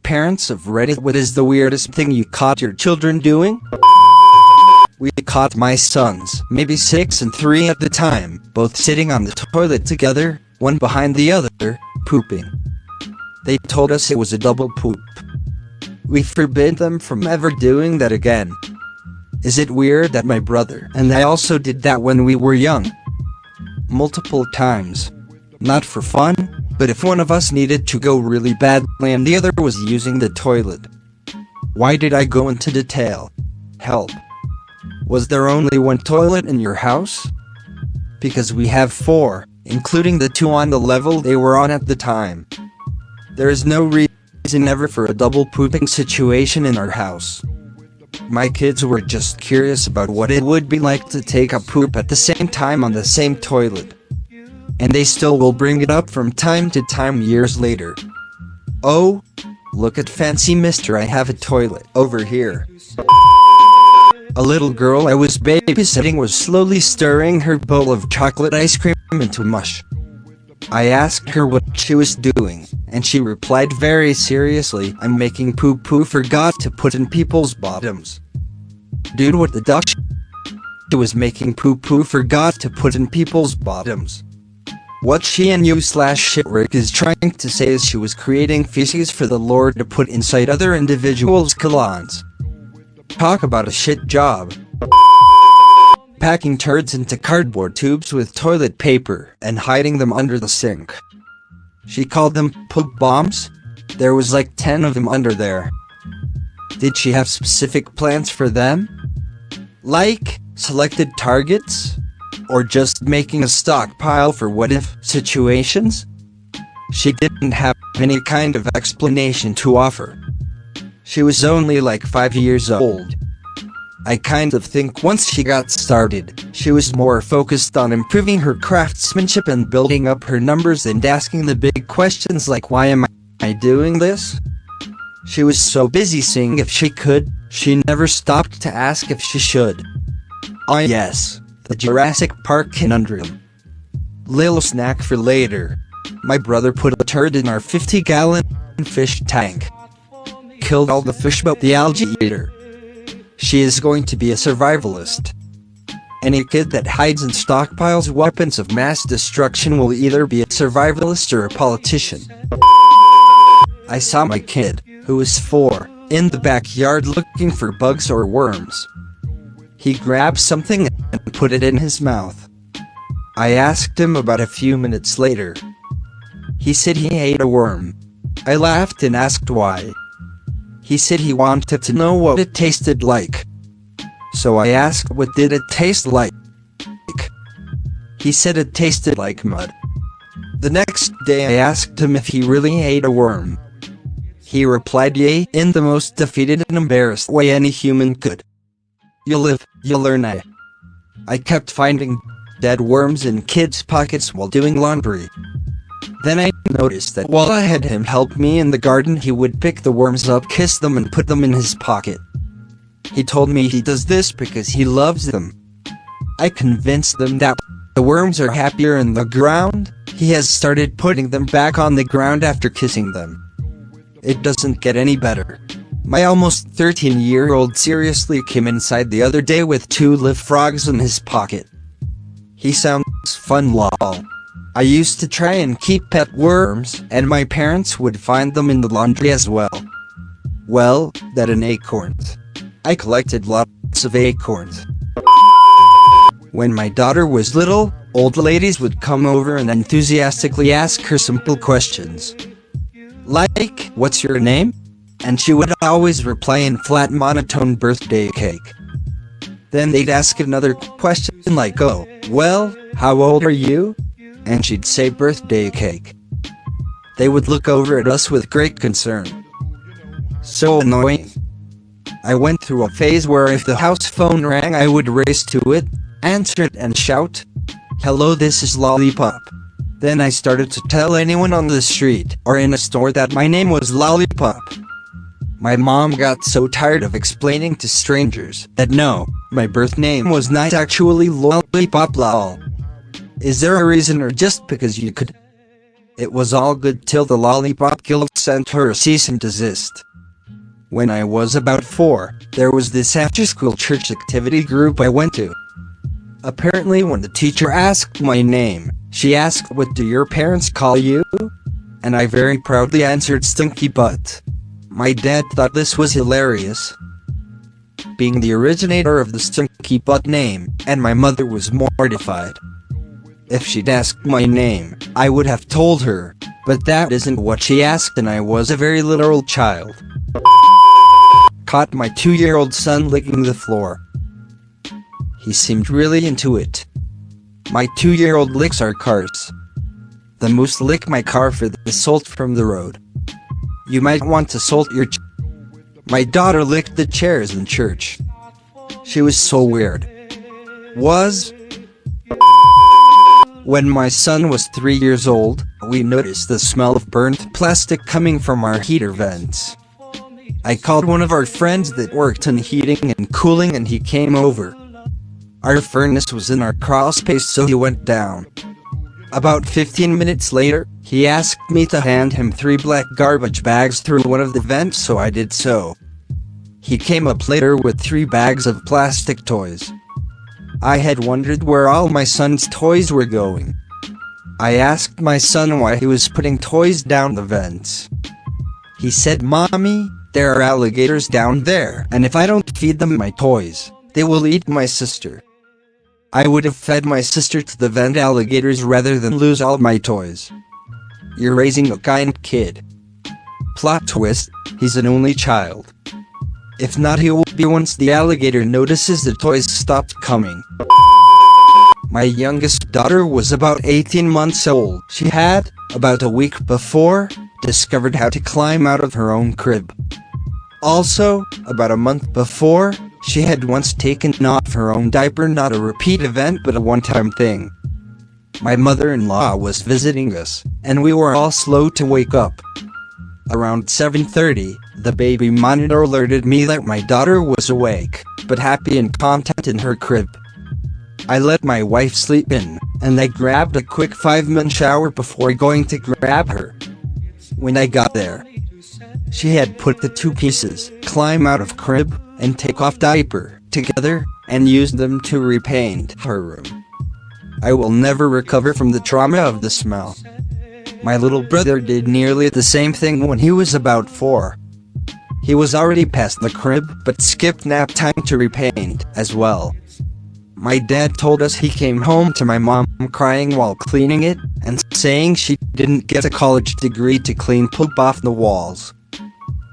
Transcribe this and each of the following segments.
parents of Reddit, what is the weirdest thing you caught your children doing? We caught my sons, maybe 6 and 3 at the time, both sitting on the toilet together, one behind the other, pooping. They told us it was a double poop. We forbid them from ever doing that again. Is it weird that my brother and I also did that when we were young? Multiple times. Not for fun, but if one of us needed to go really badly and the other was using the toilet. Why did I go into detail? Help. Was there only one toilet in your house? Because we have 4, including the 2 on the level they were on at the time. There is no reason ever for a double pooping situation in our house. My kids were just curious about what it would be like to take a poop at the same time on the same toilet. And they still will bring it up from time to time years later. Oh, look at fancy mister, I have a toilet over here. A little girl I was babysitting was slowly stirring her bowl of chocolate ice cream into mush. I asked her what she was doing, and she replied very seriously, I'm making poo-poo, forgot to put in people's bottoms. Dude, what the duck? She was making poo-poo, forgot to put in people's bottoms. What she and you/Shitwork is trying to say is she was creating feces for the Lord to put inside other individuals' colons. Talk about a shit job. Packing turds into cardboard tubes with toilet paper and hiding them under the sink. She called them poop bombs. There was like 10 of them under there. Did she have specific plans for them? Like selected targets? Or just making a stockpile for what-if situations? She didn't have any kind of explanation to offer. She was only like 5 years old. I kind of think once she got started, she was more focused on improving her craftsmanship and building up her numbers and asking the big questions like, why am I doing this? She was so busy seeing if she could, she never stopped to ask if she should. Ah yes, the Jurassic Park conundrum. Little snack for later. My brother put a turd in our 50-gallon fish tank. Killed all the fish but the algae eater. She is going to be a survivalist. Any kid that hides and stockpiles weapons of mass destruction will either be a survivalist or a politician. I saw my kid, who was 4, in the backyard looking for bugs or worms. He grabbed something and put it in his mouth. I asked him about a few minutes later. He said he ate a worm. I laughed and asked why. He said he wanted to know what it tasted like. So I asked, what did it taste like? He said it tasted like mud. The next day I asked him if he really ate a worm. He replied, yay, in the most defeated and embarrassed way any human could. You live, you learn. I kept finding dead worms in kids' pockets while doing laundry. Then I noticed that while I had him help me in the garden, he would pick the worms up, kiss them, and put them in his pocket. He told me he does this because he loves them. I convinced them that the worms are happier in the ground. He has started putting them back on the ground after kissing them. It doesn't get any better. My almost 13-year-old seriously came inside the other day with 2 live frogs in his pocket. He sounds fun, lol. I used to try and keep pet worms, and my parents would find them in the laundry as well. Well, that and acorns. I collected lots of acorns. When my daughter was little, old ladies would come over and enthusiastically ask her simple questions. Like, what's your name? And she would always reply in flat monotone, birthday cake. Then they'd ask another question like, oh, well, how old are you? And she'd say birthday cake. They would look over at us with great concern. So annoying. I went through a phase where if the house phone rang I would race to it, answer it and shout, hello, this is Lollipop. Then I started to tell anyone on the street or in a store that my name was Lollipop. My mom got so tired of explaining to strangers that no, my birth name was not actually Lollipop lol. Is there a reason or just because you could? It was all good till the lollipop guild sent her a cease and desist. When I was about 4, there was this after-school church activity group I went to. Apparently when the teacher asked my name, she asked, "What do your parents call you?" And I very proudly answered, "Stinky Butt." My dad thought this was hilarious, being the originator of the Stinky Butt name, and my mother was mortified. If she'd asked my name, I would have told her, but that isn't what she asked, and I was a very literal child. Caught my 2-year-old son licking the floor. He seemed really into it. My 2-year-old licks our cars. The moose licked my car for the salt from the road. You might want to salt your My daughter licked the chairs in church. She was so weird. When my son was 3 years old, we noticed the smell of burnt plastic coming from our heater vents. I called one of our friends that worked in heating and cooling, and he came over. Our furnace was in our crawl space, so he went down. About 15 minutes later, he asked me to hand him 3 black garbage bags through one of the vents, so I did so. He came up later with 3 bags of plastic toys. I had wondered where all my son's toys were going. I asked my son why he was putting toys down the vents. He said, "Mommy, there are alligators down there, and if I don't feed them my toys, they will eat my sister." I would have fed my sister to the vent alligators rather than lose all my toys. You're raising a kind kid. Plot twist, he's an only child. If not, he will be once the alligator notices the toys stopped coming. My youngest daughter was about 18 months old. She had, about a week before, discovered how to climb out of her own crib. Also, about a month before, she had once taken off her own diaper, not a repeat event but a one-time thing. My mother-in-law was visiting us, and we were all slow to wake up. Around 7:30, the baby monitor alerted me that my daughter was awake, but happy and content in her crib. I let my wife sleep in, and I grabbed a quick 5-minute shower before going to grab her. When I got there, she had put the 2 pieces, climb out of crib, and take off diaper, together, and used them to repaint her room. I will never recover from the trauma of the smell. My little brother did nearly the same thing when he was about 4. He was already past the crib, but skipped nap time to repaint, as well. My dad told us he came home to my mom crying while cleaning it, and saying she didn't get a college degree to clean poop off the walls.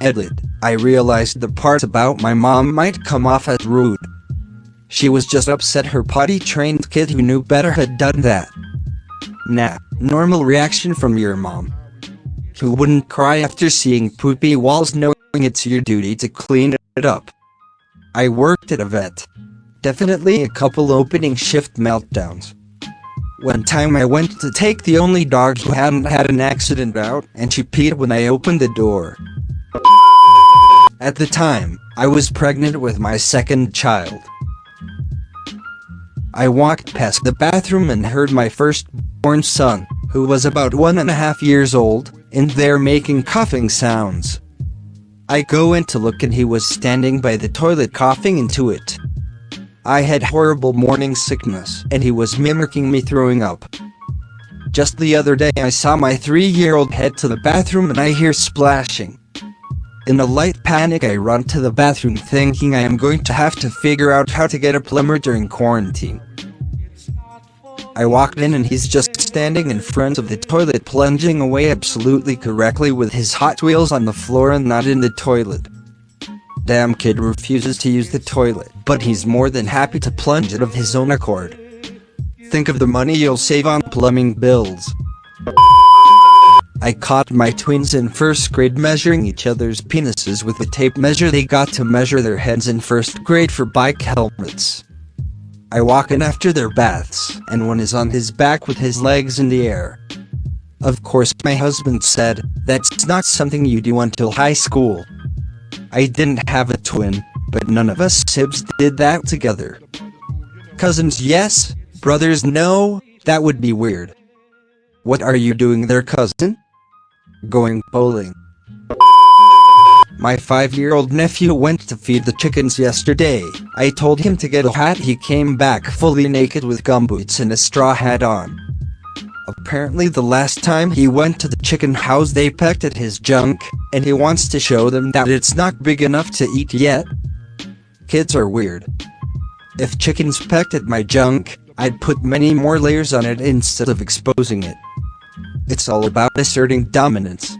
Edit, I realized the part about my mom might come off as rude. She was just upset her potty-trained kid who knew better had done that. Nah, normal reaction from your mom. Who wouldn't cry after seeing poopy walls knowing it's your duty to clean it up? I worked at a vet. Definitely a couple opening shift meltdowns. One time I went to take the only dog who hadn't had an accident out, and she peed when I opened the door. At the time, I was pregnant with my 2nd child. I walked past the bathroom and heard my firstborn son, who was about 1.5 years old, in there making coughing sounds. I go in to look, and he was standing by the toilet coughing into it. I had horrible morning sickness, and he was mimicking me throwing up. Just the other day I saw my 3-year-old head to the bathroom and I hear splashing. In a light panic I run to the bathroom thinking I am going to have to figure out how to get a plumber during quarantine. I walked in and he's just standing in front of the toilet plunging away absolutely correctly with his Hot Wheels on the floor and not in the toilet. Damn kid refuses to use the toilet, but he's more than happy to plunge it of his own accord. Think of the money you'll save on plumbing bills. I caught my twins in 1st grade measuring each other's penises with the tape measure they got to measure their heads in 1st grade for bike helmets. I walk in after their baths, and one is on his back with his legs in the air. Of course my husband said, "That's not something you do until high school." I didn't have a twin, but none of us sibs did that together. Cousins yes, brothers no, that would be weird. What are you doing there, cousin? Going bowling. My 5-year-old nephew went to feed the chickens yesterday. I told him to get a hat. He came back fully naked with gumboots and a straw hat on. Apparently the last time he went to the chicken house they pecked at his junk, and he wants to show them that it's not big enough to eat yet. Kids are weird. If chickens pecked at my junk, I'd put many more layers on it instead of exposing it. It's all about asserting dominance.